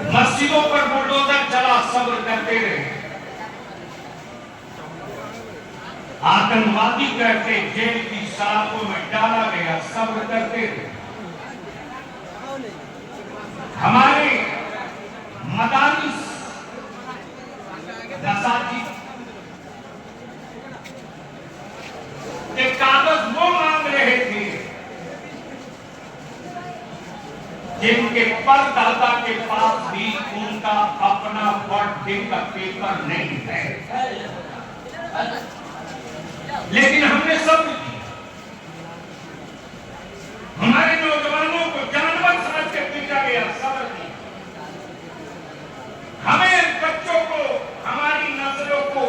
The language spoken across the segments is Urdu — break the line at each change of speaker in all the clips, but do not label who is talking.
مسجدوں پر بلڈوزر چلا، صبر کرتے رہے. آتنکوادی کہتے جیل کی سلاخوں میں ڈالا گیا، صبر کرتے رہے. ہمارے مدارس مساجد کے کاغذ وہ مانگ رہے تھے جن کے پردادا کے پاس بھی ان کا اپنا برتھ ڈے کا پیپر نہیں ہے، لیکن ہم نے صبر کی. ہمارے نوجوانوں کو جانور سمجھ کے پیٹا گیا، صبر کی. ہمیں بچوں کو، ہماری نسلوں کو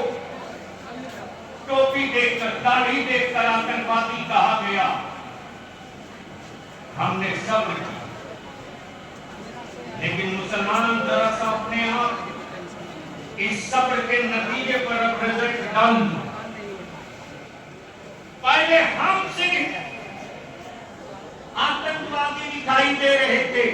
ٹوپی دیکھ کر، داڑھی دیکھ کر آتنکوادی کہا گیا، ہم نے صبر کی. لیکن مسلمان ذرا سا اپنے آپ اس صبر کے نتیجے پر ریزلٹ ڈاؤن. پہلے ہم صرف آتنکوادی دکھائی دے رہے تھے،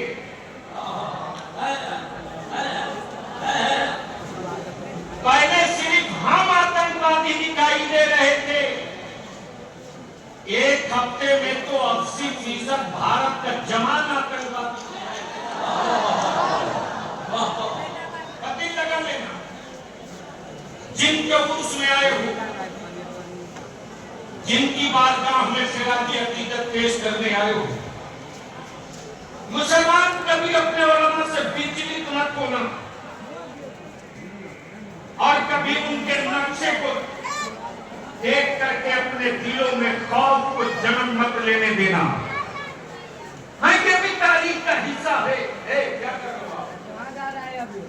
پہلے صرف ہم آتنکوادی دکھائی دے رہے تھے. ایک ہفتے میں تو 80% بھارت کا جوان آتنکوادی. پتہ لگا لینا جن کے عرس میں آئے ہو، جن کی بارگاہ میں خراج عقیدت پیش کرنے آئے ہو. مسلمان کبھی اپنے علماء سے بچلت مت ہونا، اور کبھی ان کے نقشے کو دیکھ کر کے اپنے دلوں میں خوف کو جنم مت لینے دینا. ہاں یہ بھی تاریخ کا حصہ ہے. کیا کر رہے ہو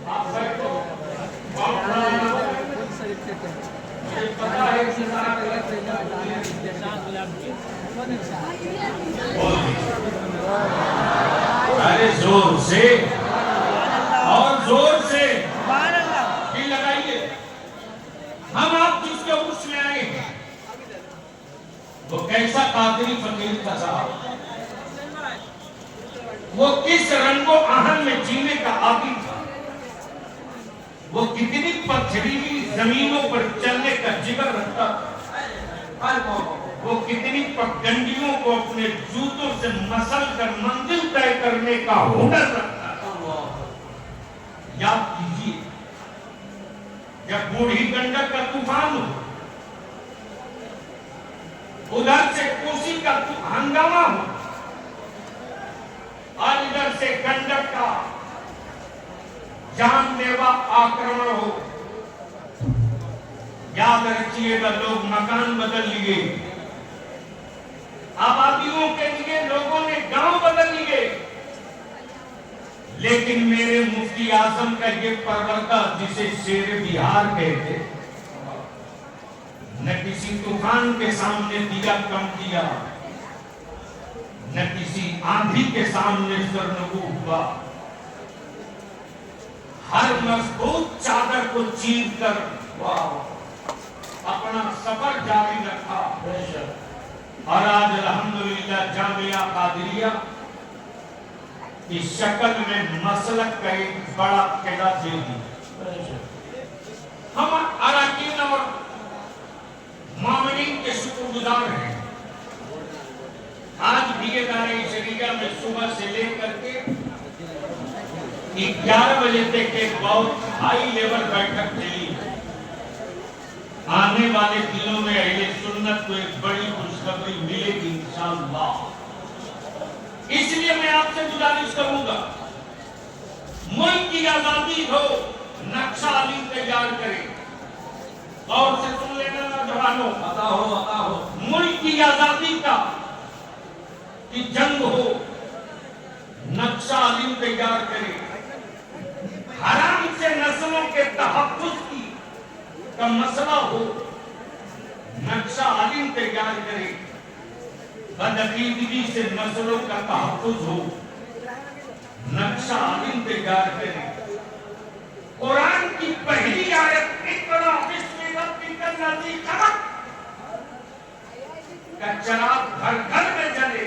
آپ بیٹھو. ارے زور سے اور زور سے بھی لگائیے. ہم آپ جس کے عرس میں آئے ہیں وہ کیسا قادری فقیر تھا صاحب، وہ کس رنگ و آہن میں جینے کا عادی تھا، وہ کتنی پتھریلی زمینوں پر چلنے کا جگر رکھتا تھا، وہ کتنی پگڈنڈیوں کو اپنے جوتوں سے مسل کر منزل طے کرنے کا ہنر رکھتا تھا. یاد کیجیے جب بوڑھی گنڈک کا طوفان ہو، ادھر سے کوسی کا ہنگامہ ہو اور ادھر سے گنڈک کا جان لیوا آکرمن ہو، یاد رکھیے گا لوگ مکان بدل لیے، آبادیوں کے لیے لوگوں نے گاؤں بدل لیے، لیکن میرے مفتی اعظم کا یہ پروردہ جسے شیر بہار کہتے، نہ کسی طوفان کے سامنے دیا کم کیا، نہ کسی آندھی کے سامنے سرنگو ہوا. ہر مضبوط چادر کو چیر کر اپنا سفر جاری رکھا. اور آج الحمدللہ جامعہ قادریہ کی شکل میں مسلک کا ایک بڑا قلعہ دے دی. ہم اراکین اور مومنین کے شکر گزار ہیں. آج بھی ادارے شریعہ میں صبح سے لے کر کے 11 بجے تک ایک بہت ہائی لیول بیٹھک چلی. آنے والے دنوں میں اہل سنت کو ایک بڑی خوشخبری ملے گی انشاءاللہ. اس لیے میں آپ سے گزارش کروں گا، ملک کی آزادی ہو، نقشہ علی تیار کریں. اور سے سن لینا نوجوانوں، عطا ہو ملک کی آزادی کا کی جنگ ہو، نقشہ علی تیار کریں. حرام سے نسلوں کے تحفظ کی کا مسئلہ ہو، نقشہ علی تیار کریں. بدعقیدگی سے نسلوں کا تحفظ ہو، نقشہ علی تیار کریں. قرآن کی پہلی آیت اقرأ بسم ربک الذی خلق کا چراغ گھر گھر میں جلے.